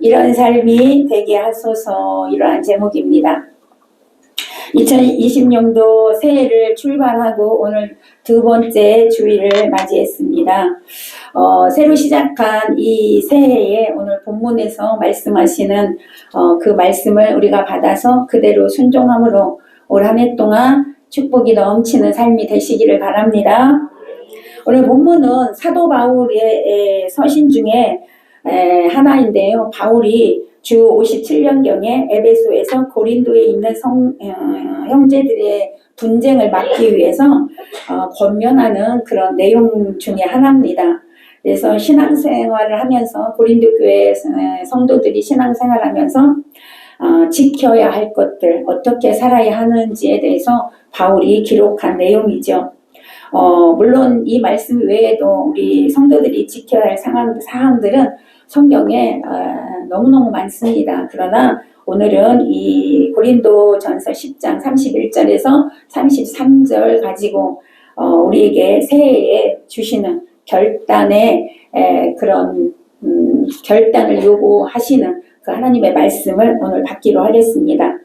이런 삶이 되게 하소서. 이러한 제목입니다. 2020년도 새해를 출발하고 오늘 두 번째 주일을 맞이했습니다. 새로 시작한 이 새해에 오늘 본문에서 말씀하시는 그 말씀을 우리가 받아서 그대로 순종함으로 올 한 해 동안 축복이 넘치는 삶이 되시기를 바랍니다. 오늘 본문은 사도 바울의 서신 중에 하나인데요. 바울이 주 57년경에 에베소에서 고린도에 있는 형제들의 분쟁을 막기 위해서 권면하는 그런 내용 중에 하나입니다. 그래서 신앙생활을 하면서 고린도 교회 성도들이 신앙생활하면서 지켜야 할 것들, 어떻게 살아야 하는지에 대해서 바울이 기록한 내용이죠. 물론 이 말씀 외에도 우리 성도들이 지켜야 할 사항들은 성경에 너무너무 많습니다. 그러나 오늘은 이 고린도전서 10장 31절에서 33절 가지고 우리에게 새해에 주시는 결단의 그런 결단을 요구하시는 그 하나님의 말씀을 오늘 받기로 하겠습니다.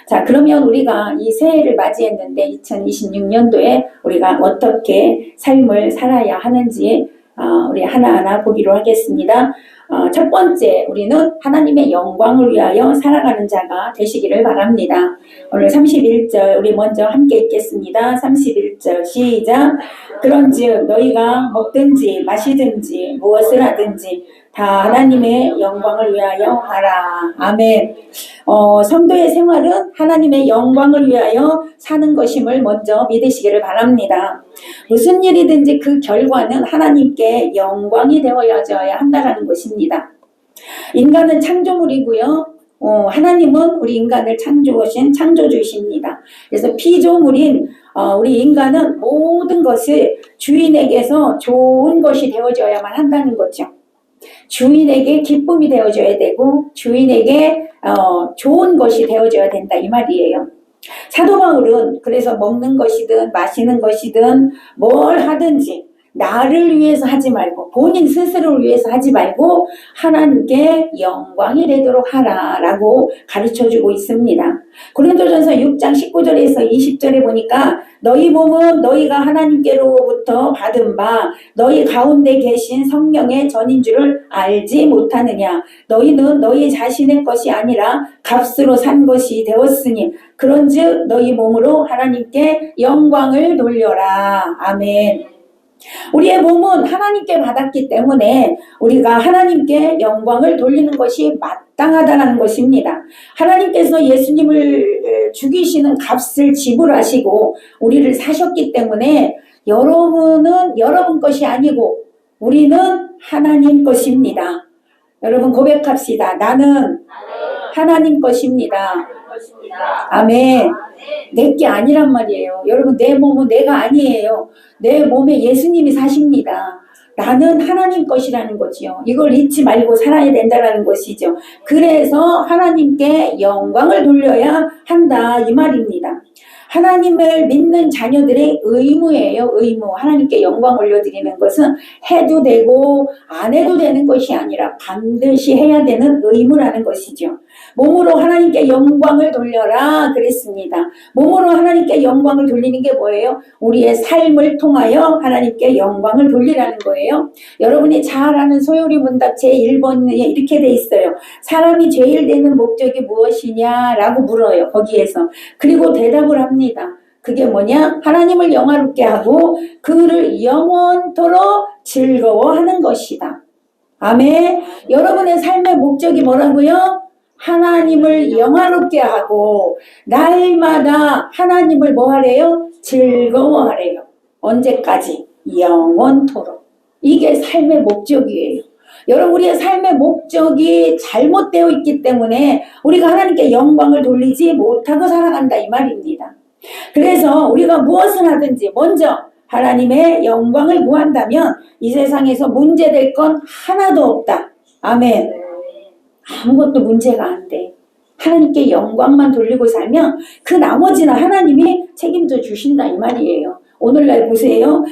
자, 그러면 우리가 이 새해를 맞이했는데 2026년도에 우리가 어떻게 삶을 살아야 하는지 우리 하나하나 보기로 하겠습니다. 첫 번째, 우리는 하나님의 영광을 위하여 살아가는 자가 되시기를 바랍니다. 오늘 31절 우리 먼저 함께 읽겠습니다. 31절 시작. 그런즉 너희가 먹든지 마시든지 무엇을 하든지 다 하나님의 영광을 위하여 하라. 아멘. 성도의 생활은 하나님의 영광을 위하여 사는 것임을 먼저 믿으시기를 바랍니다. 무슨 일이든지 그 결과는 하나님께 영광이 되어져야 한다는 것입니다. 인간은 창조물이고요. 하나님은 우리 인간을 창조하신 창조주이십니다. 그래서 피조물인 우리 인간은 모든 것을 주인에게서 좋은 것이 되어져야만 한다는 거죠. 주인에게 기쁨이 되어줘야 되고 주인에게 좋은 것이 되어줘야 된다 이 말이에요. 사도 바울은 그래서 먹는 것이든 마시는 것이든 뭘 하든지 나를 위해서 하지 말고 본인 스스로를 위해서 하지 말고 하나님께 영광이 되도록 하라라고 가르쳐주고 있습니다. 고린도전서 6장 19절에서 20절에 보니까 너희 몸은 너희가 하나님께로부터 받은 바 너희 가운데 계신 성령의 전인 줄을 알지 못하느냐. 너희는 너희 자신의 것이 아니라 값으로 산 것이 되었으니 그런즉 너희 몸으로 하나님께 영광을 돌려라. 아멘. 우리의 몸은 하나님께 받았기 때문에 우리가 하나님께 영광을 돌리는 것이 마땅하다는 것입니다. 하나님께서 예수님을 죽이시는 값을 지불하시고 우리를 사셨기 때문에 여러분은 여러분 것이 아니고 우리는 하나님 것입니다. 여러분 고백합시다. 나는 하나님 것입니다. 아멘. 내게 아니란 말이에요. 여러분 내 몸은 내가 아니에요. 내 몸에 예수님이 사십니다. 나는 하나님 것이라는 거지요. 이걸 잊지 말고 살아야 된다는 것이죠. 그래서 하나님께 영광을 돌려야 한다 이 말입니다. 하나님을 믿는 자녀들의 의무예요. 의무. 하나님께 영광 올려드리는 것은 해도 되고 안 해도 되는 것이 아니라 반드시 해야 되는 의무라는 것이죠. 몸으로 하나님께 영광을 돌려라 그랬습니다. 몸으로 하나님께 영광을 돌리는 게 뭐예요? 우리의 삶을 통하여 하나님께 영광을 돌리라는 거예요. 여러분이 잘 아는 소요리 문답 제1번에 이렇게 돼 있어요. 사람이 제일 되는 목적이 무엇이냐라고 물어요. 거기에서. 그리고 대답을 합니다. 그게 뭐냐? 하나님을 영화롭게 하고 그를 영원토록 즐거워하는 것이다. 아멘. 여러분의 삶의 목적이 뭐라고요? 하나님을 영화롭게 하고 날마다 하나님을 뭐 하래요? 즐거워하래요. 언제까지? 영원토록. 이게 삶의 목적이에요. 여러분 우리의 삶의 목적이 잘못되어 있기 때문에 우리가 하나님께 영광을 돌리지 못하고 살아간다 이 말입니다. 그래서 우리가 무엇을 하든지 먼저 하나님의 영광을 구한다면 이 세상에서 문제될 건 하나도 없다. 아멘. 아무것도 문제가 안 돼. 하나님께 영광만 돌리고 살면 그 나머지는 하나님이 책임져 주신다 이 말이에요. 오늘날 보세요.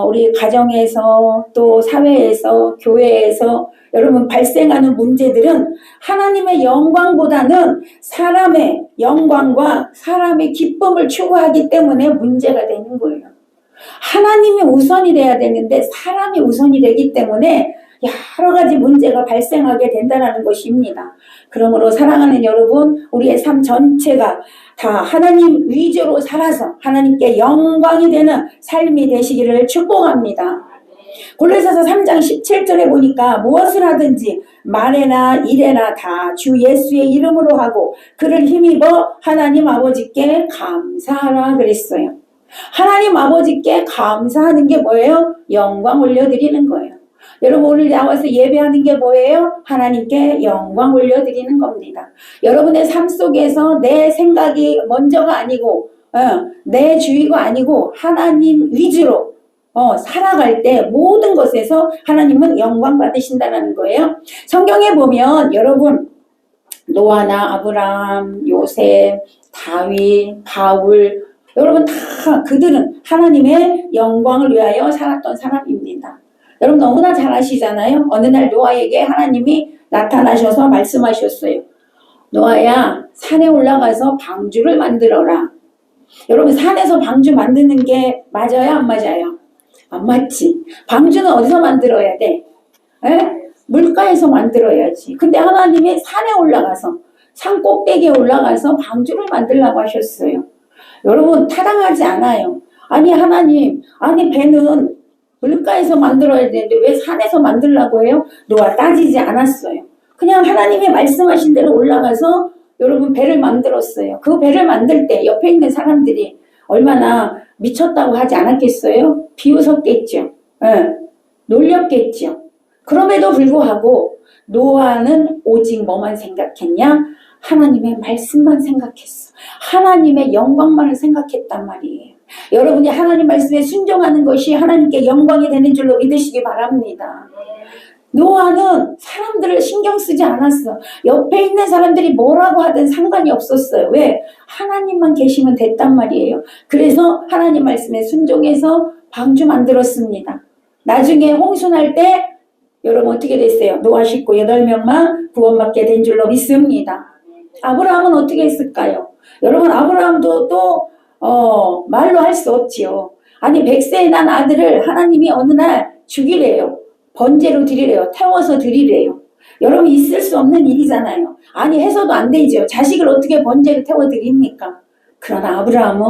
우리 가정에서 또 사회에서 교회에서 여러분 발생하는 문제들은 하나님의 영광보다는 사람의 영광과 사람의 기쁨을 추구하기 때문에 문제가 되는 거예요. 하나님이 우선이 돼야 되는데 사람이 우선이 되기 때문에 여러 가지 문제가 발생하게 된다는 것입니다. 그러므로 사랑하는 여러분, 우리의 삶 전체가 다 하나님 위주로 살아서 하나님께 영광이 되는 삶이 되시기를 축복합니다. 골로새서 3장 17절에 보니까 무엇을 하든지 말에나 일에나 다 주 예수의 이름으로 하고 그를 힘입어 하나님 아버지께 감사하라 그랬어요. 하나님 아버지께 감사하는 게 뭐예요? 영광 올려드리는 거예요. 여러분 오늘 나와서 예배하는 게 뭐예요? 하나님께 영광 올려드리는 겁니다. 여러분의 삶 속에서 내 생각이 먼저가 아니고 내 주의가 아니고 하나님 위주로 살아갈 때 모든 것에서 하나님은 영광 받으신다는 거예요. 성경에 보면 여러분 노아나 아브라함, 요셉, 다윗, 바울 여러분 다 그들은 하나님의 영광을 위하여 살았던 사람입니다. 여러분 너무나 잘 아시잖아요. 어느 날 노아에게 하나님이 나타나셔서 말씀하셨어요. 노아야, 산에 올라가서 방주를 만들어라. 여러분 산에서 방주 만드는 게 맞아요? 안 맞아요? 안 맞지. 방주는 어디서 만들어야 돼? 물가에서 만들어야지. 근데 하나님이 산에 올라가서 산 꼭대기에 올라가서 방주를 만들라고 하셨어요. 여러분 타당하지 않아요. 아니 하나님, 아니 배는 물가에서 만들어야 되는데 왜 산에서 만들라고 해요? 노아 따지지 않았어요. 그냥 하나님이 말씀하신 대로 올라가서 여러분 배를 만들었어요. 그 배를 만들 때 옆에 있는 사람들이 얼마나 미쳤다고 하지 않았겠어요? 비웃었겠죠. 놀렸겠죠. 그럼에도 불구하고 노아는 오직 뭐만 생각했냐? 하나님의 말씀만 생각했어. 하나님의 영광만을 생각했단 말이에요. 여러분이 하나님 말씀에 순종하는 것이 하나님께 영광이 되는 줄로 믿으시기 바랍니다. 노아는 사람들을 신경 쓰지 않았어. 옆에 있는 사람들이 뭐라고 하든 상관이 없었어요. 왜? 하나님만 계시면 됐단 말이에요. 그래서 하나님 말씀에 순종해서 방주 만들었습니다. 나중에 홍수날 때 여러분 어떻게 됐어요? 노아 식구 8명만 구원받게 된 줄로 믿습니다. 아브라함은 어떻게 했을까요? 여러분 아브라함도 또 말로 할 수 없지요. 아니 100세에 난 아들을 하나님이 어느 날 죽이래요. 번제로 드리래요. 태워서 드리래요. 여러분 있을 수 없는 일이잖아요. 아니 해서도 안 되죠. 자식을 어떻게 번제로 태워 드립니까? 그러나 아브라함은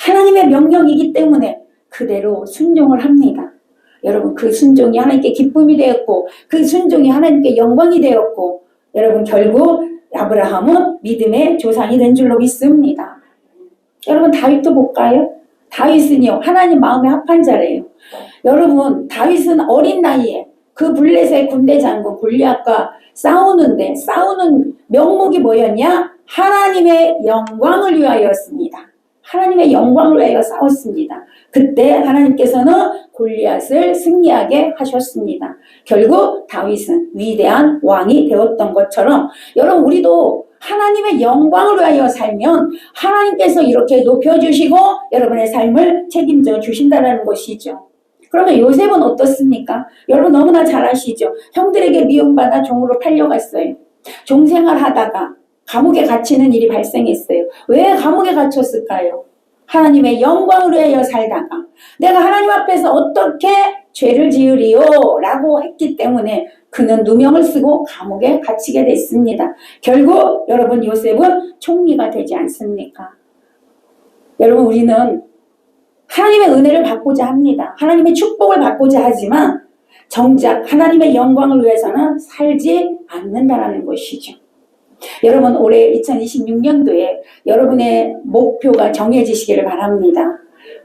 하나님의 명령이기 때문에 그대로 순종을 합니다. 여러분 그 순종이 하나님께 기쁨이 되었고 그 순종이 하나님께 영광이 되었고 여러분 결국 아브라함은 믿음의 조상이 된 줄로 믿습니다. 여러분 다윗도 볼까요? 다윗은요 하나님 마음에 합한 자래요. 여러분 다윗은 어린 나이에 그 블레셋 군대 장군 골리앗과 싸우는데 싸우는 명목이 뭐였냐? 하나님의 영광을 위하여였습니다. 하나님의 영광을 위하여 싸웠습니다. 그때 하나님께서는 골리앗을 승리하게 하셨습니다. 결국 다윗은 위대한 왕이 되었던 것처럼 여러분 우리도 하나님의 영광을 위하여 살면 하나님께서 이렇게 높여주시고 여러분의 삶을 책임져 주신다는 것이죠. 그러면 요셉은 어떻습니까? 여러분 너무나 잘 아시죠? 형들에게 미움받아 종으로 팔려갔어요. 종생활 하다가 감옥에 갇히는 일이 발생했어요. 왜 감옥에 갇혔을까요? 하나님의 영광을 위하여 살다가 내가 하나님 앞에서 어떻게 죄를 지으리요? 라고 했기 때문에 그는 누명을 쓰고 감옥에 갇히게 됐습니다. 결국 여러분 요셉은 총리가 되지 않습니까? 여러분 우리는 하나님의 은혜를 받고자 합니다. 하나님의 축복을 받고자 하지만 정작 하나님의 영광을 위해서는 살지 않는다는 것이죠. 여러분 올해 2026년도에 여러분의 목표가 정해지시기를 바랍니다.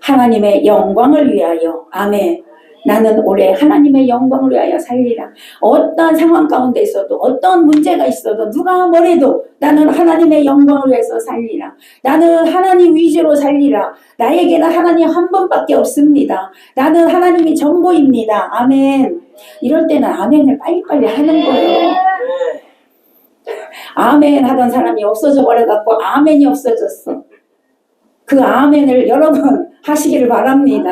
하나님의 영광을 위하여. 아멘. 나는 올해 하나님의 영광을 위하여 살리라. 어떤 상황 가운데 있어도 어떤 문제가 있어도 누가 뭐래도 나는 하나님의 영광을 위해서 살리라. 나는 하나님 위주로 살리라. 나에게는 하나님 한 분밖에 없습니다. 나는 하나님이 전부입니다. 아멘. 이럴 때는 아멘을 빨리빨리 하는 거예요. 아멘 하던 사람이 없어져 버려갖고 아멘이 없어졌어. 그 아멘을 여러분 하시기를 바랍니다.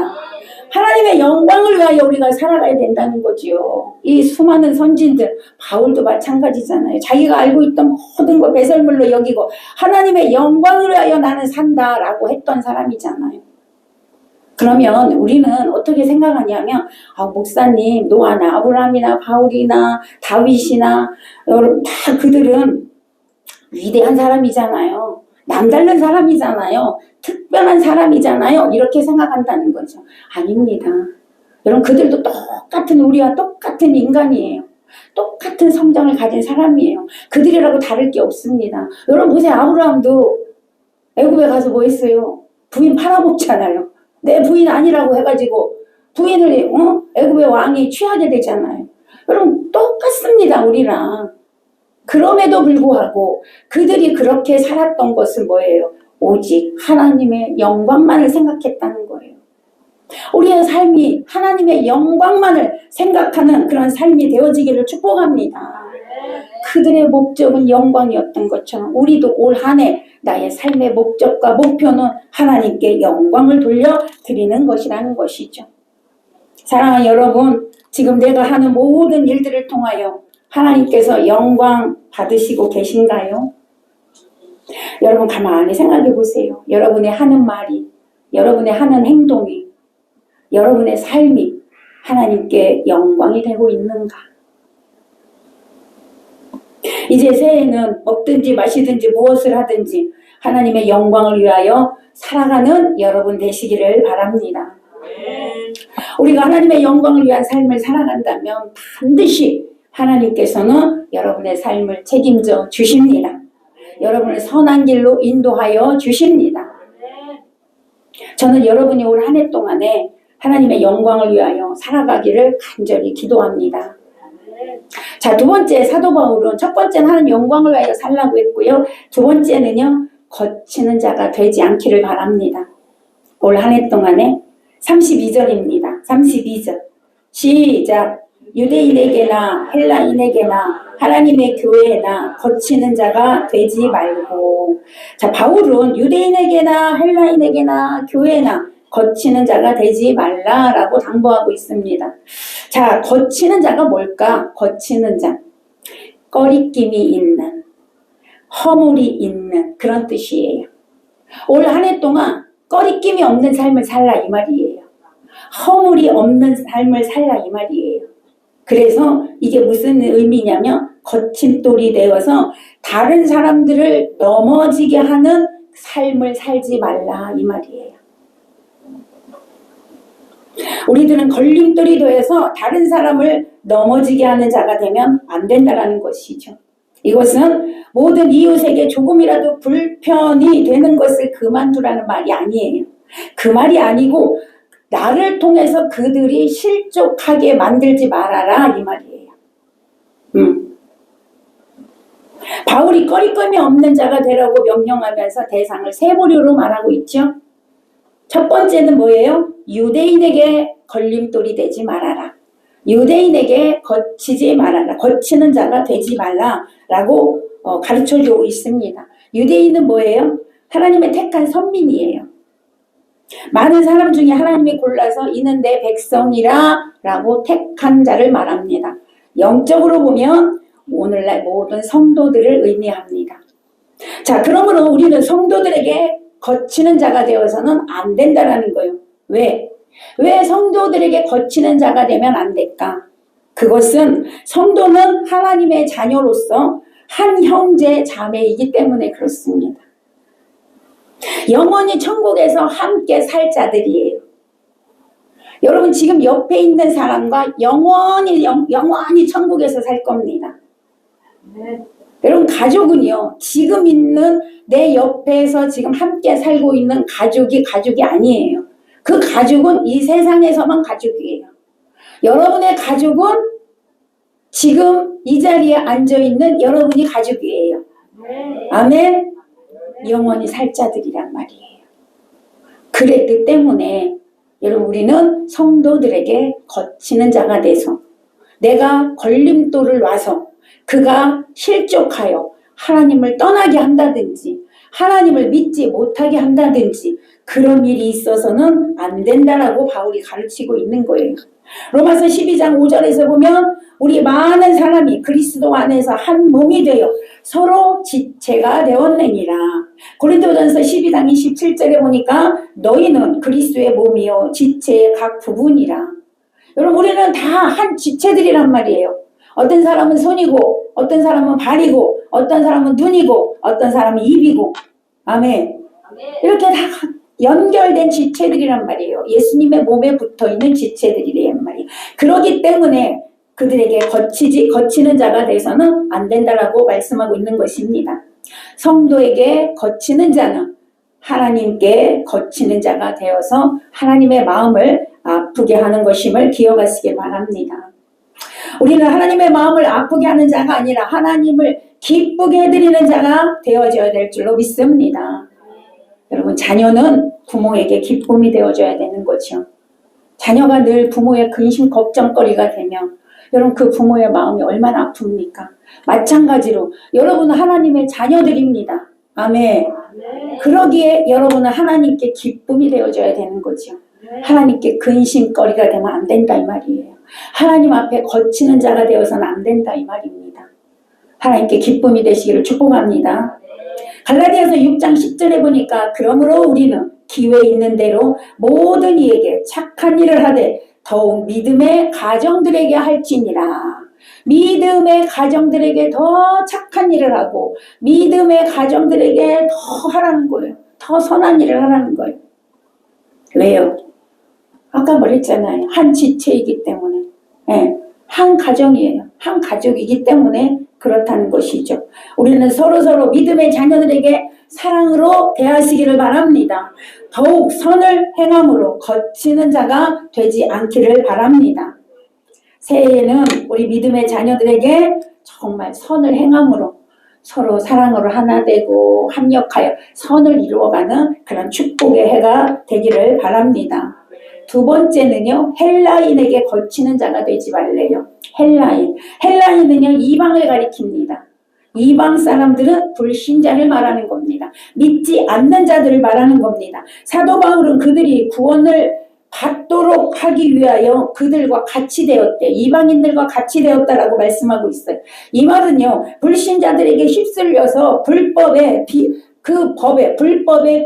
하나님의 영광을 위하여 우리가 살아가야 된다는 거지요. 이 수많은 선진들, 바울도 마찬가지잖아요. 자기가 알고 있던 모든 걸 배설물로 여기고 하나님의 영광을 위하여 나는 산다라고 했던 사람이잖아요. 그러면 우리는 어떻게 생각하냐면 목사님, 노아나 아브라함이나 바울이나 다윗이나 여러분 다 그들은 위대한 사람이잖아요. 남다른 사람이잖아요. 특별한 사람이잖아요. 이렇게 생각한다는 거죠. 아닙니다. 여러분 그들도 똑같은 우리와 똑같은 인간이에요. 똑같은 성장을 가진 사람이에요. 그들이라고 다를 게 없습니다. 여러분 보세요. 아브라함도 애굽에 가서 뭐 했어요? 부인 팔아먹잖아요. 내 부인 아니라고 해가지고 부인을 애굽의 왕이 취하게 되잖아요. 여러분 똑같습니다. 우리랑. 그럼에도 불구하고 그들이 그렇게 살았던 것은 뭐예요? 오직 하나님의 영광만을 생각했다는 거예요. 우리의 삶이 하나님의 영광만을 생각하는 그런 삶이 되어지기를 축복합니다. 그들의 목적은 영광이었던 것처럼 우리도 올 한 해 나의 삶의 목적과 목표는 하나님께 영광을 돌려드리는 것이라는 것이죠. 사랑하는 여러분, 지금 내가 하는 모든 일들을 통하여 하나님께서 영광 받으시고 계신가요? 여러분 가만히 생각해 보세요. 여러분의 하는 말이, 여러분의 하는 행동이, 여러분의 삶이 하나님께 영광이 되고 있는가? 이제 새해에는 먹든지 마시든지 무엇을 하든지 하나님의 영광을 위하여 살아가는 여러분 되시기를 바랍니다. 우리가 하나님의 영광을 위한 삶을 살아간다면 반드시 하나님께서는 여러분의 삶을 책임져 주십니다. 여러분을 선한 길로 인도하여 주십니다. 저는 여러분이 올 한 해 동안에 하나님의 영광을 위하여 살아가기를 간절히 기도합니다. 자, 두 번째 사도 바울은 첫 번째는 하나님 영광을 위하여 살라고 했고요. 두 번째는요. 거치는 자가 되지 않기를 바랍니다. 올 한 해 동안에 32절입니다. 32절 시작. 유대인에게나 헬라인에게나 하나님의 교회나 거치는 자가 되지 말고. 자, 바울은 유대인에게나 헬라인에게나 교회나 거치는 자가 되지 말라라고 당부하고 있습니다. 자, 거치는 자가 뭘까? 거치는 자, 꺼리낌이 있는, 허물이 있는 그런 뜻이에요. 올 한 해 동안 꺼리낌이 없는 삶을 살라 이 말이에요. 허물이 없는 삶을 살라 이 말이에요. 그래서 이게 무슨 의미냐면 거침돌이 되어서 다른 사람들을 넘어지게 하는 삶을 살지 말라 이 말이에요. 우리들은 걸림돌이 되어서 다른 사람을 넘어지게 하는 자가 되면 안 된다는 것이죠. 이것은 모든 이웃에게 조금이라도 불편이 되는 것을 그만두라는 말이 아니에요. 그 말이 아니고 나를 통해서 그들이 실족하게 만들지 말아라 이 말이에요. 바울이 꺼리낌이 없는 자가 되라고 명령하면서 대상을 세 부류로 말하고 있죠. 첫 번째는 뭐예요? 유대인에게 걸림돌이 되지 말아라. 유대인에게 거치지 말아라. 거치는 자가 되지 말라라고 가르쳐주고 있습니다. 유대인은 뭐예요? 하나님의 택한 선민이에요. 많은 사람 중에 하나님이 골라서 이는 내 백성이라 라고 택한 자를 말합니다. 영적으로 보면 오늘날 모든 성도들을 의미합니다. 자, 그러므로 우리는 성도들에게 거치는 자가 되어서는 안 된다라는 거예요. 왜? 왜 성도들에게 거치는 자가 되면 안 될까? 그것은 성도는 하나님의 자녀로서 한 형제 자매이기 때문에 그렇습니다. 영원히 천국에서 함께 살 자들이에요. 여러분 지금 옆에 있는 사람과 영원히 천국에서 살 겁니다. 네. 여러분 가족은요. 지금 있는 내 옆에서 지금 함께 살고 있는 가족이 아니에요. 그 가족은 이 세상에서만 가족이에요. 여러분의 가족은 지금 이 자리에 앉아있는 여러분이 가족이에요. 네. 아멘. 영원히 살 자들이란 말이에요. 그랬기 때문에 여러분 우리는 성도들에게 거치는 자가 돼서 내가 걸림돌을 놔서 그가 실족하여 하나님을 떠나게 한다든지 하나님을 믿지 못하게 한다든지 그런 일이 있어서는 안 된다라고 바울이 가르치고 있는 거예요. 로마서 12장 5절에서 보면 우리 많은 사람이 그리스도 안에서 한 몸이 되어 서로 지체가 되었느니라. 고린도전서 12장 27절에 보니까 너희는 그리스도의 몸이요 지체의 각 부분이라. 여러분 우리는 다 한 지체들이란 말이에요. 어떤 사람은 손이고 어떤 사람은 발이고 어떤 사람은 눈이고 어떤 사람은 입이고 아멘. 이렇게 다 연결된 지체들이란 말이에요. 예수님의 몸에 붙어있는 지체들이란 말이에요. 그러기 때문에 그들에게 거치는 자가 돼서는 안 된다라고 말씀하고 있는 것입니다. 성도에게 거치는 자는 하나님께 거치는 자가 되어서 하나님의 마음을 아프게 하는 것임을 기억하시기 바랍니다. 우리는 하나님의 마음을 아프게 하는 자가 아니라 하나님을 기쁘게 해드리는 자가 되어져야 될 줄로 믿습니다. 여러분 자녀는 부모에게 기쁨이 되어줘야 되는 거죠. 자녀가 늘 부모의 근심 걱정거리가 되면 여러분 그 부모의 마음이 얼마나 아픕니까? 마찬가지로 여러분은 하나님의 자녀들입니다. 아멘. 그러기에 여러분은 하나님께 기쁨이 되어줘야 되는 거죠. 하나님께 근심거리가 되면 안 된다 이 말이에요. 하나님 앞에 거치는 자가 되어서는 안 된다 이 말입니다. 하나님께 기쁨이 되시기를 축복합니다. 갈라디아서 6장 10절에 보니까 그러므로 우리는 기회 있는 대로 모든 이에게 착한 일을 하되 더욱 믿음의 가정들에게 할지니라. 믿음의 가정들에게 더 착한 일을 하고 믿음의 가정들에게 더 하라는 거예요. 더 선한 일을 하라는 거예요. 왜요? 아까 말했잖아요. 한 지체이기 때문에. 네, 한 가정이에요. 한 가족이기 때문에 그렇다는 것이죠. 우리는 서로서로 믿음의 자녀들에게 사랑으로 대하시기를 바랍니다. 더욱 선을 행함으로 거치는 자가 되지 않기를 바랍니다. 새해에는 우리 믿음의 자녀들에게 정말 선을 행함으로 서로 사랑으로 하나 되고 합력하여 선을 이루어가는 그런 축복의 해가 되기를 바랍니다. 두 번째는요, 헬라인에게 거치는 자가 되지 말래요. 헬라인은요, 이방을 가리킵니다. 이방 사람들은 불신자를 말하는 겁니다. 믿지 않는 자들을 말하는 겁니다. 사도 바울은 그들이 구원을 받도록 하기 위하여 그들과 같이 되었대. 이방인들과 같이 되었다라고 말씀하고 있어요. 이 말은요, 불신자들에게 휩쓸려서 불법의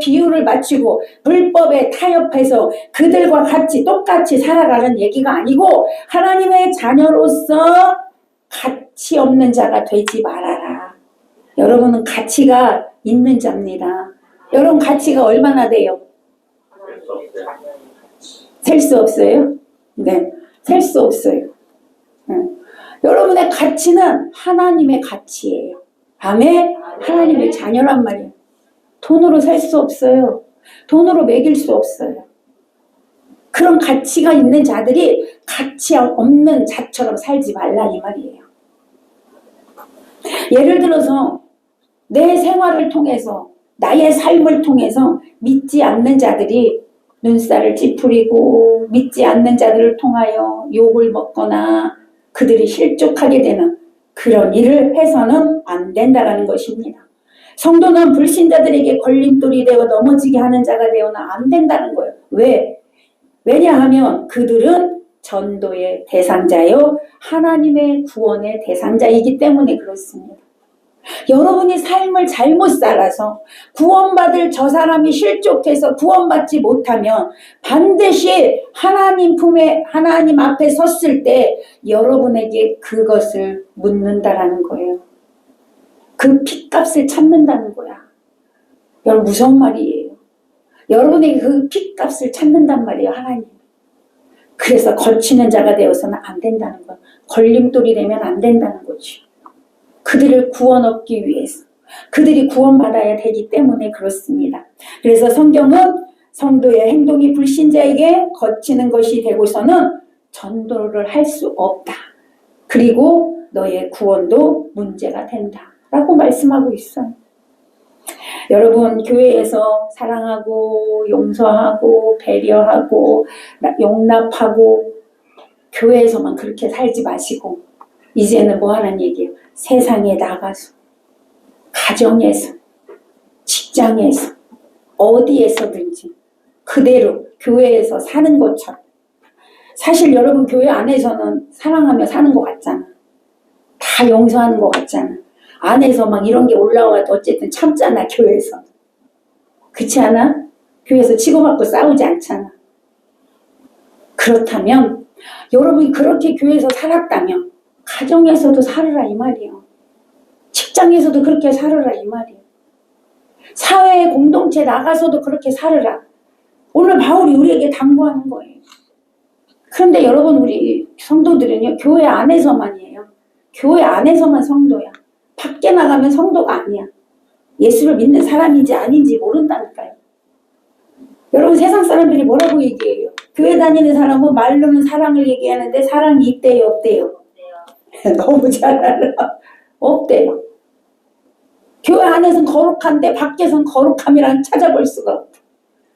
비율을 맞추고 불법에 타협해서 그들과 같이 똑같이 살아가는 얘기가 아니고 하나님의 자녀로서 가치 없는 자가 되지 말아라. 여러분은 가치가 있는 자입니다. 여러분 가치가 얼마나 돼요? 셀 수 없어요? 네, 셀 수 없어요. 여러분의 가치는 하나님의 가치예요. 아멘? 하나님의 자녀란 말이에요. 돈으로 살 수 없어요. 돈으로 매길 수 없어요. 그런 가치가 있는 자들이 가치 없는 자처럼 살지 말라 이 말이에요. 예를 들어서 내 생활을 통해서 나의 삶을 통해서 믿지 않는 자들이 눈살을 찌푸리고 믿지 않는 자들을 통하여 욕을 먹거나 그들이 실족하게 되는 그런 일을 해서는 안 된다는 것입니다. 성도는 불신자들에게 걸림돌이 되어 넘어지게 하는 자가 되어는 안 된다는 거예요. 왜? 왜냐하면 그들은 전도의 대상자요 하나님의 구원의 대상자이기 때문에 그렇습니다. 여러분이 삶을 잘못 살아서 구원받을 저 사람이 실족해서 구원받지 못하면 반드시 하나님 앞에 섰을 때 여러분에게 그것을 묻는다라는 거예요. 그 핏값을 찾는다는 거야. 여러분 무서운 말이에요. 여러분에게 그 핏값을 찾는단 말이에요. 하나님. 그래서 거치는 자가 되어서는 안 된다는 거예요. 걸림돌이 되면 안 된다는 거죠. 그들을 구원 얻기 위해서 그들이 구원받아야 되기 때문에 그렇습니다. 그래서 성경은 성도의 행동이 불신자에게 거치는 것이 되고서는 전도를 할 수 없다. 그리고 너의 구원도 문제가 된다. 라고 말씀하고 있어요. 여러분 교회에서 사랑하고 용서하고 배려하고 용납하고 교회에서만 그렇게 살지 마시고 이제는 뭐 하는 얘기예요? 세상에 나가서 가정에서 직장에서 어디에서든지 그대로 교회에서 사는 것처럼. 사실 여러분 교회 안에서는 사랑하며 사는 것 같잖아. 다 용서하는 것 같잖아. 안에서 막 이런 게 올라와도 어쨌든 참잖아. 교회에서. 그렇지 않아? 교회에서 치고받고 싸우지 않잖아. 그렇다면 여러분이 그렇게 교회에서 살았다면 가정에서도 살으라 이 말이에요. 직장에서도 그렇게 살으라 이 말이에요. 사회 공동체 나가서도 그렇게 살으라. 오늘 바울이 우리에게 당부하는 거예요. 그런데 여러분 우리 성도들은요. 교회 안에서만이에요. 교회 안에서만 성도야. 밖에 나가면 성도가 아니야. 예수를 믿는 사람인지 아닌지 모른다니까요. 여러분 세상 사람들이 뭐라고 얘기해요? 교회 다니는 사람은 말로는 사랑을 얘기하는데 사랑이 있대요 없대요? 너무 잘 알아. 없대요. 교회 안에서는 거룩한데 밖에서는 거룩함이랑 찾아볼 수가 없다.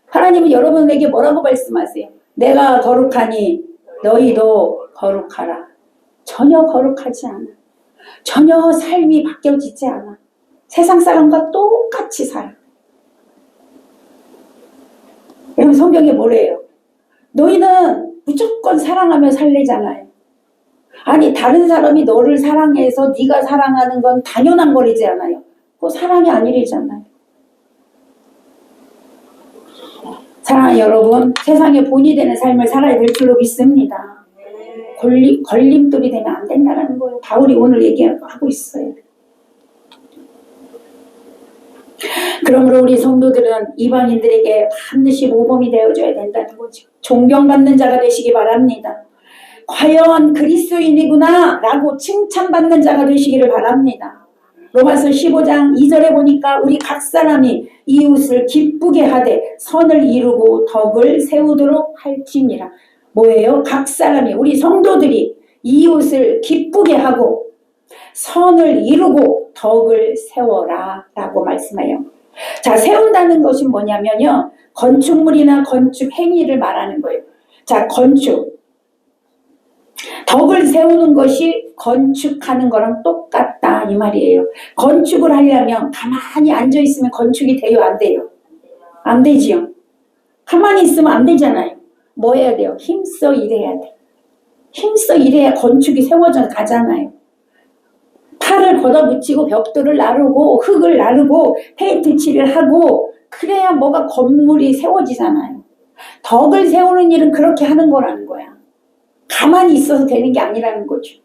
하나님은 여러분에게 뭐라고 말씀하세요? 내가 거룩하니 너희도 거룩하라. 전혀 거룩하지 않아. 전혀 삶이 바뀌어지지 않아. 세상 사람과 똑같이 살아. 여러분 성경에 뭐래요? 너희는 무조건 사랑하며 살래잖아요. 아니 다른 사람이 너를 사랑해서 네가 사랑하는 건 당연한 거리지 않아요. 그거 사랑이 아니래잖아요. 사랑하는 여러분, 세상에 본이 되는 삶을 살아야 될 줄로 믿습니다. 걸림돌이 되면 안 된다는 거예요. 바울이 오늘 얘기하고 있어요. 그러므로 우리 성도들은 이방인들에게 반드시 모범이 되어줘야 된다는 거죠. 존경받는 자가 되시기 바랍니다. 과연 그리스도인이구나 라고 칭찬받는 자가 되시기를 바랍니다. 로마서 15장 2절에 보니까 우리 각 사람이 이웃을 기쁘게 하되 선을 이루고 덕을 세우도록 할지니라. 뭐예요? 각 사람이 우리 성도들이 이웃을 기쁘게 하고 선을 이루고 덕을 세워라 라고 말씀해요. 자, 세운다는 것이 뭐냐면요. 건축물이나 건축 행위를 말하는 거예요. 자, 건축. 덕을 세우는 것이 건축하는 거랑 똑같다 이 말이에요. 건축을 하려면 가만히 앉아있으면 건축이 돼요? 안 돼요? 안 되지요. 가만히 있으면 안 되잖아요. 뭐 해야 돼요? 힘써 일해야 돼. 힘써 일해야 건축이 세워져 가잖아요. 팔을 걷어붙이고 벽돌을 나르고 흙을 나르고 페인트 칠을 하고 그래야 뭐가 건물이 세워지잖아요. 덕을 세우는 일은 그렇게 하는 거라는 거야. 가만히 있어서 되는 게 아니라는 거죠.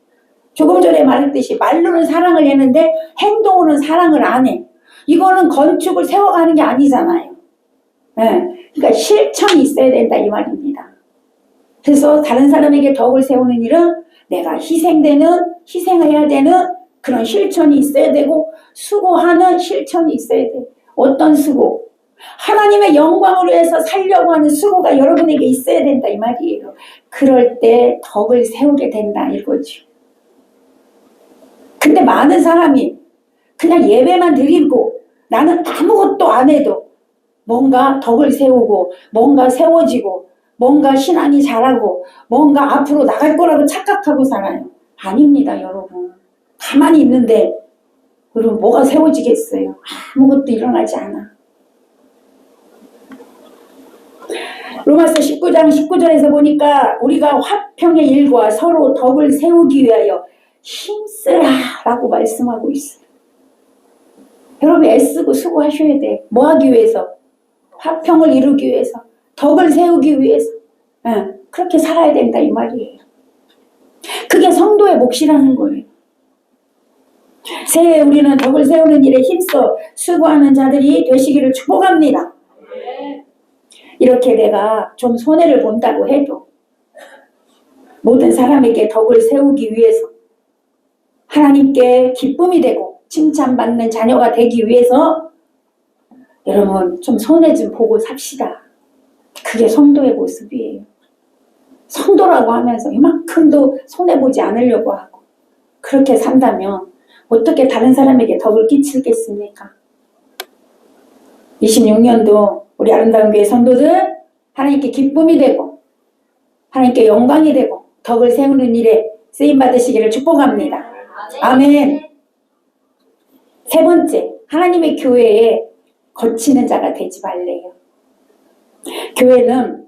조금 전에 말했듯이 말로는 사랑을 했는데 행동으로는 사랑을 안 해. 이거는 건축을 세워가는 게 아니잖아요. 네. 그러니까 실천이 있어야 된다 이 말입니다. 그래서 다른 사람에게 덕을 세우는 일은 내가 희생해야 되는 그런 실천이 있어야 되고 수고하는 실천이 있어야 돼. 어떤 수고? 하나님의 영광을 위해서 살려고 하는 수고가 여러분에게 있어야 된다 이 말이에요. 그럴 때 덕을 세우게 된다 이거죠. 근데 많은 사람이 그냥 예배만 드리고 나는 아무것도 안 해도 뭔가 덕을 세우고 뭔가 세워지고 뭔가 신앙이 자라고 뭔가 앞으로 나갈 거라고 착각하고 살아요. 아닙니다 여러분. 가만히 있는데 그럼 뭐가 세워지겠어요? 아무것도 일어나지 않아. 로마서 19장 19절에서 보니까 우리가 화평의 일과 서로 덕을 세우기 위하여 힘쓰라 라고 말씀하고 있어요. 여러분 애쓰고 수고하셔야 돼. 뭐 하기 위해서? 화평을 이루기 위해서, 덕을 세우기 위해서. 그렇게 살아야 된다 이 말이에요. 그게 성도의 몫이라는 거예요. 새해 우리는 덕을 세우는 일에 힘써 수고하는 자들이 되시기를 축복합니다. 이렇게 내가 좀 손해를 본다고 해도 모든 사람에게 덕을 세우기 위해서 하나님께 기쁨이 되고 칭찬받는 자녀가 되기 위해서 여러분 좀 손해 좀 보고 삽시다. 그게 성도의 모습이에요. 성도라고 하면서 이만큼도 손해보지 않으려고 하고 그렇게 산다면 어떻게 다른 사람에게 덕을 끼치겠습니까? 26년도 우리 아름다운 교회 성도들 하나님께 기쁨이 되고 하나님께 영광이 되고 덕을 세우는 일에 쓰임받으시기를 축복합니다. 아멘. 세 번째, 하나님의 교회에 거치는 자가 되지 말래요. 교회는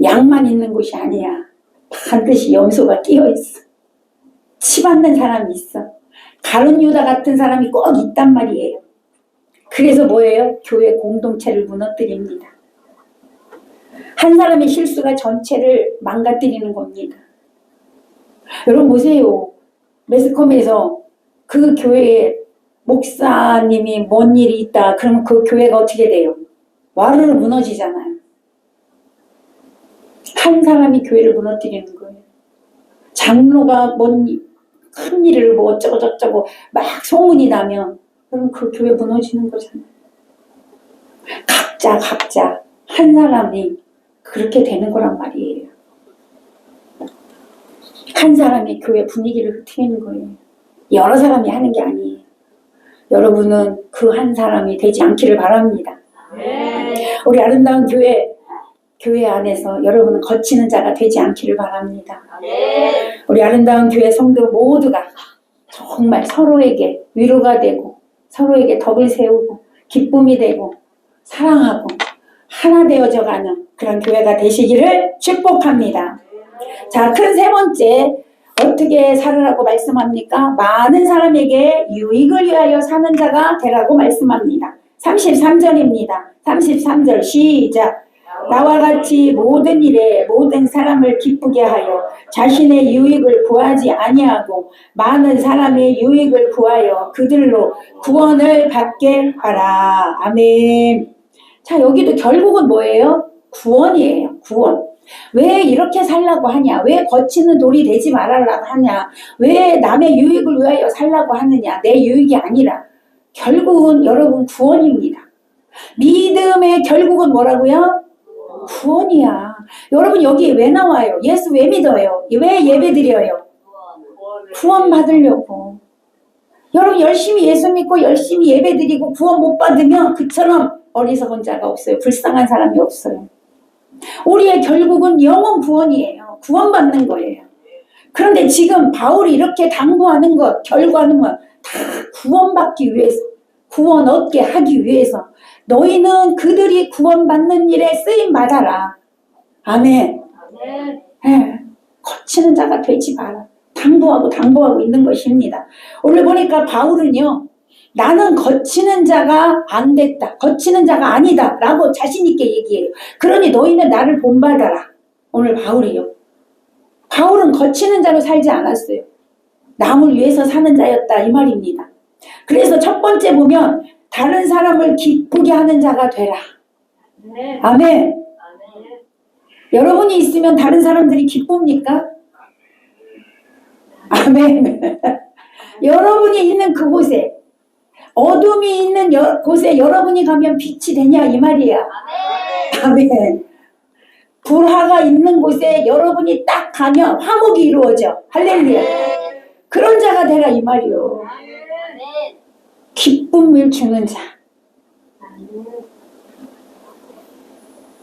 양만 있는 곳이 아니야. 반드시 염소가 끼어 있어. 치받는 사람이 있어. 가룟 유다 같은 사람이 꼭 있단 말이에요. 그래서 뭐예요? 교회 공동체를 무너뜨립니다. 한 사람의 실수가 전체를 망가뜨리는 겁니다. 여러분 보세요. 매스컴에서 그 교회에 목사님이 뭔 일이 있다 그러면 그 교회가 어떻게 돼요? 와르르 무너지잖아요. 한 사람이 교회를 무너뜨리는 거예요. 장로가 뭔 큰 일을 뭐 어쩌고 저쩌고 막 소문이 나면 그럼 그 교회 무너지는 거잖아요. 각자 한 사람이 그렇게 되는 거란 말이에요. 한 사람이 교회 분위기를 흐트리는 거예요. 여러 사람이 하는 게 아니에요. 여러분은 그 한 사람이 되지 않기를 바랍니다. 우리 아름다운 교회 안에서 여러분은 거치는 자가 되지 않기를 바랍니다. 우리 아름다운 교회 성도 모두가 정말 서로에게 위로가 되고 서로에게 덕을 세우고 기쁨이 되고 사랑하고 하나 되어져가는 그런 교회가 되시기를 축복합니다. 자, 큰 세 번째 어떻게 살으라고 말씀합니까? 많은 사람에게 유익을 위하여 사는 자가 되라고 말씀합니다. 33절입니다. 33절 시작. 나와 같이 모든 일에 모든 사람을 기쁘게 하여 자신의 유익을 구하지 아니하고 많은 사람의 유익을 구하여 그들로 구원을 받게 하라. 아멘. 자, 여기도 결국은 뭐예요? 구원이에요. 구원. 왜 이렇게 살라고 하냐? 왜 거치는 돌이 되지 말라고 하냐? 왜 남의 유익을 위하여 살라고 하느냐? 내 유익이 아니라 결국은 여러분 구원입니다. 믿음의 결국은 뭐라고요? 구원이야. 여러분 여기 왜 나와요? 예수 왜 믿어요? 왜 예배 드려요? 구원 받으려고. 여러분 열심히 예수 믿고 열심히 예배 드리고 구원 못 받으면 그처럼 어리석은 자가 없어요. 불쌍한 사람이 없어요. 우리의 결국은 영원 구원이에요. 구원받는 거예요. 그런데 지금 바울이 이렇게 당부하는 것, 결과는 다 구원받기 위해서, 구원 얻게 하기 위해서 너희는 그들이 구원받는 일에 쓰임 받아라. 아멘. 네. 거치는 자가 되지 마라. 당부하고 있는 것입니다. 오늘 보니까 바울은요. 나는 거치는 자가 안 됐다. 거치는 자가 아니다. 라고 자신있게 얘기해요. 그러니 너희는 나를 본받아라. 오늘 바울이요. 바울은 거치는 자로 살지 않았어요. 남을 위해서 사는 자였다. 이 말입니다. 그래서 첫 번째 보면 다른 사람을 기쁘게 하는 자가 되라. 아멘. 여러분이 있으면 다른 사람들이 기쁩니까? 아멘. 여러분이 있는 그곳에 어둠이 있는 곳에 여러분이 가면 빛이 되냐 이 말이야. 아멘. 불화가 있는 곳에 여러분이 딱 가면 화목이 이루어져. 할렐루야. 그런 자가 되라 이 말이요. 기쁨을 주는 자.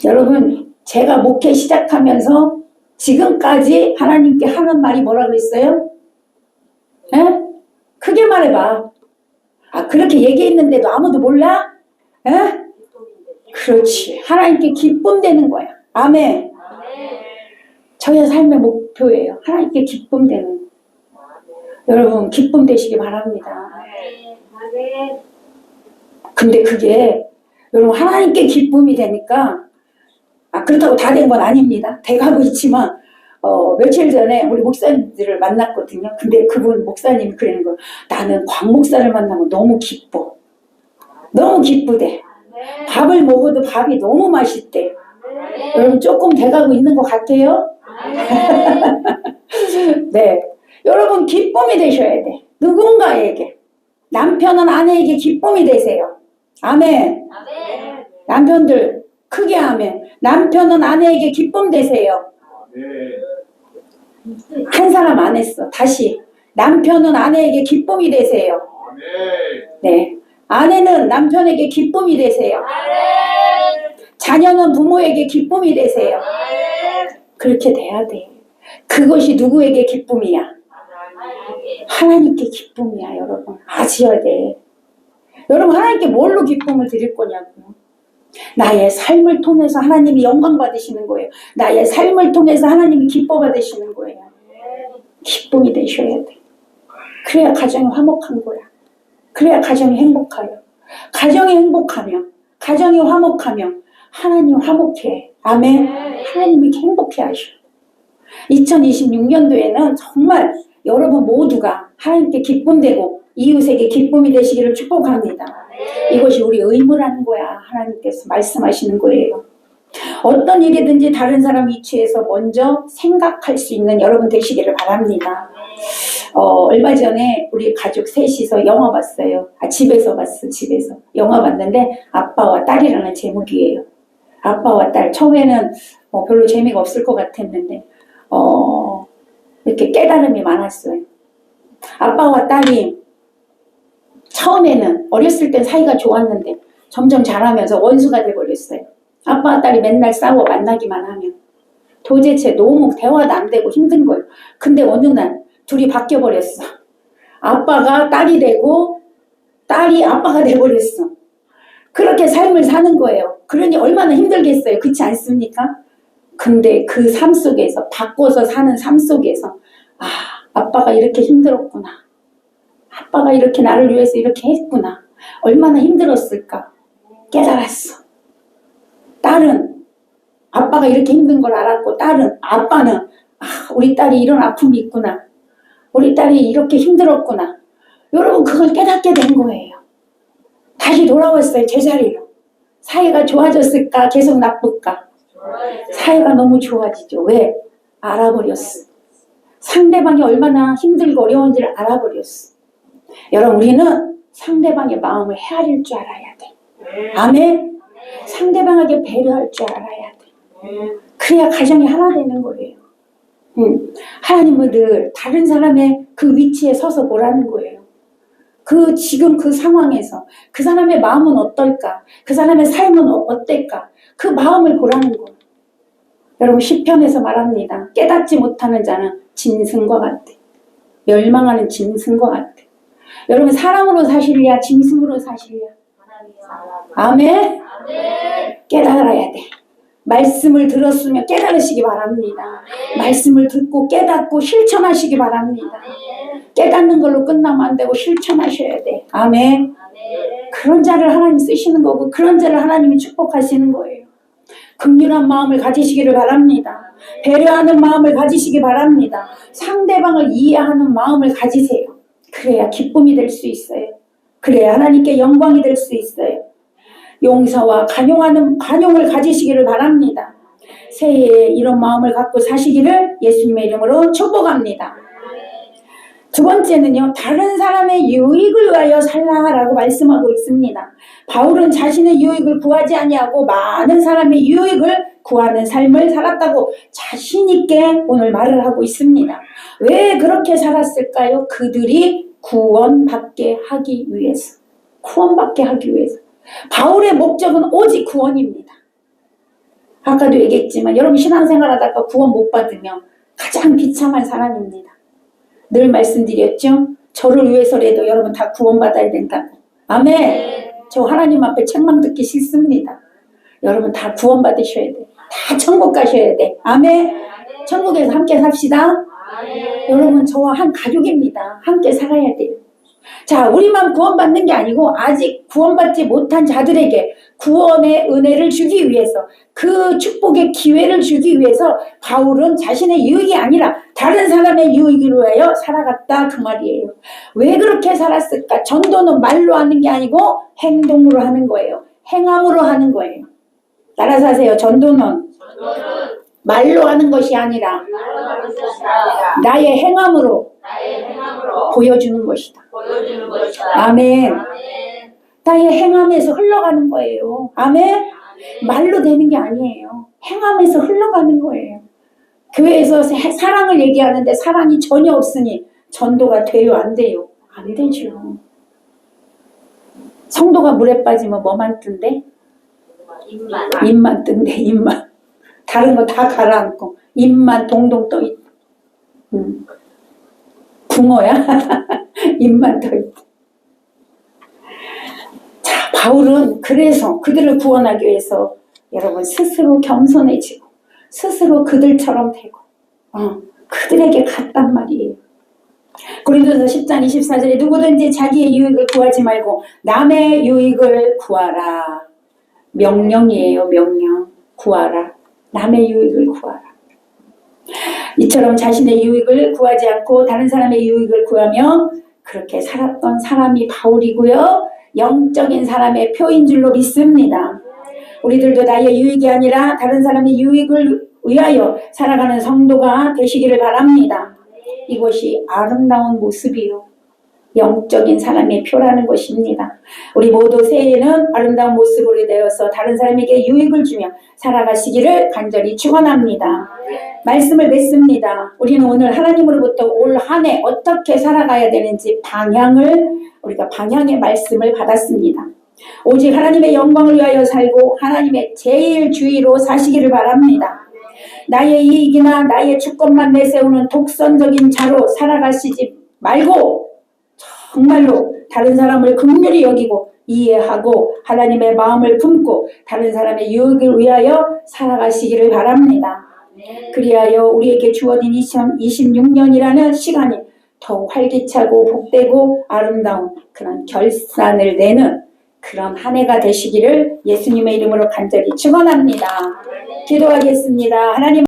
여러분 제가 목회 시작하면서 지금까지 하나님께 하는 말이 뭐라 그랬어요? 에? 크게 말해봐. 아, 그렇게 얘기했는데도 아무도 몰라? 에? 그렇지. 하나님께 기쁨 되는 거야. 아멘. 저의 삶의 목표예요. 하나님께 기쁨 되는. 여러분 기쁨 되시기 바랍니다. 근데 그게 여러분 하나님께 기쁨이 되니까 그렇다고 다 된 건 아닙니다. 돼가고 있지만 며칠 전에 우리 목사님들을 만났거든요. 근데 그분 목사님이 그러는 거예요. 나는 광 목사를 만나면 너무 기뻐. 너무 기쁘대. 밥을 먹어도 밥이 너무 맛있대. 여러분 조금 돼가고 있는 것 같아요? 네. 여러분 기쁨이 되셔야 돼. 누군가에게. 남편은 아내에게 기쁨이 되세요. 아멘. 남편들 크게 하면 남편은 아내에게 기쁨 되세요. 한 사람 안 했어. 다시 남편은 아내에게 기쁨이 되세요. 네. 아내는 남편에게 기쁨이 되세요. 자녀는 부모에게 기쁨이 되세요. 그렇게 돼야 돼. 그것이 누구에게 기쁨이야? 하나님께 기쁨이야. 여러분 아셔야 돼. 여러분 하나님께 뭘로 기쁨을 드릴 거냐고요. 나의 삶을 통해서 하나님이 영광 받으시는 거예요. 나의 삶을 통해서 하나님이 기뻐 받으시는 거예요. 기쁨이 되셔야 돼. 그래야 가정이 화목한 거야. 그래야 가정이 행복해요. 가정이 행복하면, 가정이 화목하면 하나님 화목해. 아멘. 하나님이 행복해 하셔. 2026년도에는 정말 여러분 모두가 하나님께 기쁨되고 이웃에게 기쁨이 되시기를 축복합니다. 이것이 우리 의무라는 거야. 하나님께서 말씀하시는 거예요. 어떤 일이든지 다른 사람 위치에서 먼저 생각할 수 있는 여러분 되시기를 바랍니다. 얼마 전에 우리 가족 셋이서 영화 봤어요. 집에서 봤어. 집에서 영화 봤는데 아빠와 딸이라는 제목이에요. 아빠와 딸. 처음에는 별로 재미가 없을 것 같았는데 이렇게 깨달음이 많았어요. 아빠와 딸이 처음에는 어렸을 땐 사이가 좋았는데 점점 자라면서 원수가 돼버렸어요. 아빠와 딸이 맨날 싸워 만나기만 하면 도대체 너무 대화도 안 되고 힘든 거예요. 근데 어느 날 둘이 바뀌어버렸어. 아빠가 딸이 되고 딸이 아빠가 돼버렸어. 그렇게 삶을 사는 거예요. 그러니 얼마나 힘들겠어요. 그렇지 않습니까? 근데 그 삶 속에서 바꿔서 사는 삶 속에서 아빠가 이렇게 힘들었구나. 아빠가 이렇게 나를 위해서 이렇게 했구나. 얼마나 힘들었을까 깨달았어. 딸은 아빠가 이렇게 힘든 걸 알았고 아빠는 우리 딸이 이런 아픔이 있구나. 우리 딸이 이렇게 힘들었구나. 여러분 그걸 깨닫게 된 거예요. 다시 돌아왔어요. 제자리로. 사이가 좋아졌을까? 계속 나쁠까? 사이가 너무 좋아지죠. 왜? 알아버렸어. 상대방이 얼마나 힘들고 어려운지를 알아버렸어. 여러분 우리는 상대방의 마음을 헤아릴 줄 알아야 돼. 아멘. 상대방에게 배려할 줄 알아야 돼. 그래야 가정이 하나 되는 거예요. 하나님은 늘 다른 사람의 그 위치에 서서 보라는 거예요. 지금 그 상황에서 그 사람의 마음은 어떨까? 그 사람의 삶은 어떨까? 그 마음을 보라는 거예요. 여러분 시편에서 말합니다. 깨닫지 못하는 자는 짐승과 같아. 멸망하는 짐승과 같아. 여러분 사람으로 사실랴 짐승으로 사실랴? 아멘. 깨달아야 돼. 말씀을 들었으면 깨달으시기 바랍니다. 말씀을 듣고 깨닫고 실천하시기 바랍니다. 깨닫는 걸로 끝나면 안 되고 실천하셔야 돼. 아멘. 그런 자를 하나님 쓰시는 거고 그런 자를 하나님이 축복하시는 거예요. 긍휼한 마음을 가지시기를 바랍니다. 배려하는 마음을 가지시기 바랍니다. 상대방을 이해하는 마음을 가지세요. 그래야 기쁨이 될 수 있어요. 그래야 하나님께 영광이 될 수 있어요. 용서와 관용을 가지시기를 바랍니다. 새해에 이런 마음을 갖고 사시기를 예수님의 이름으로 축복합니다. 두 번째는요. 다른 사람의 유익을 위하여 살라라고 말씀하고 있습니다. 바울은 자신의 유익을 구하지 아니하고 많은 사람의 유익을 구하는 삶을 살았다고 자신 있게 오늘 말을 하고 있습니다. 왜 그렇게 살았을까요? 그들이 구원받게 하기 위해서. 구원받게 하기 위해서. 바울의 목적은 오직 구원입니다. 아까도 얘기했지만 여러분 신앙생활 하다가 구원 못 받으면 가장 비참한 사람입니다. 늘 말씀드렸죠? 저를 위해서라도 여러분 다 구원받아야 된다고. 아멘. 저 하나님 앞에 책망 듣기 싫습니다. 여러분 다 구원받으셔야 돼. 다 천국 가셔야 돼. 아멘. 천국에서 함께 삽시다. 여러분 저와 한 가족입니다. 함께 살아야 돼요. 자, 우리만 구원받는 게 아니고 아직 구원받지 못한 자들에게 구원의 은혜를 주기 위해서 그 축복의 기회를 주기 위해서 바울은 자신의 유익이 아니라 다른 사람의 유익을 위하여 살아갔다 그 말이에요. 왜 그렇게 살았을까? 전도는 말로 하는 게 아니고 행동으로 하는 거예요. 행함으로 하는 거예요. 따라서 하세요. 전도는 말로 하는 것이 아니라 나의 행함으로 보여주는 것이다. 아멘. 나의 행함에서 흘러가는 거예요. 아멘. 말로 되는 게 아니에요. 행함에서 흘러가는 거예요. 교회에서 사랑을 얘기하는데 사랑이 전혀 없으니 전도가 돼요? 안 돼요? 안 되죠. 성도가 물에 빠지면 뭐만 뜬대? 입만 뜬대. 입만. 다른 거 다 가라앉고 입만 동동 떠 있고. 붕어야? 입만 떠 있고. 바울은 그래서 그들을 구원하기 위해서 여러분 스스로 겸손해지고 스스로 그들처럼 되고 그들에게 갔단 말이에요. 고린도서 10장 24절에 누구든지 자기의 유익을 구하지 말고 남의 유익을 구하라. 명령이에요. 명령. 구하라. 남의 유익을 구하라. 이처럼 자신의 유익을 구하지 않고 다른 사람의 유익을 구하며 그렇게 살았던 사람이 바울이고요. 영적인 사람의 표인 줄로 믿습니다. 우리들도 나의 유익이 아니라 다른 사람의 유익을 위하여 살아가는 성도가 되시기를 바랍니다. 이것이 아름다운 모습이요. 영적인 사람의 표라는 것입니다. 우리 모두 새해에는 아름다운 모습으로 되어서 다른 사람에게 유익을 주며 살아가시기를 간절히 축원합니다. 말씀을 맺습니다. 우리는 오늘 하나님으로부터 올 한 해 어떻게 살아가야 되는지 우리가 방향의 말씀을 받았습니다. 오직 하나님의 영광을 위하여 살고 하나님의 제일 주의로 사시기를 바랍니다. 나의 이익이나 나의 주권만 내세우는 독선적인 자로 살아가시지 말고 정말로 다른 사람을 긍휼히 여기고 이해하고 하나님의 마음을 품고 다른 사람의 유익을 위하여 살아가시기를 바랍니다. 그리하여 우리에게 주어진 2026년이라는 시간이 더욱 활기차고 복되고 아름다운 그런 결산을 내는 그런 한 해가 되시기를 예수님의 이름으로 간절히 축원합니다. 기도하겠습니다. 하나님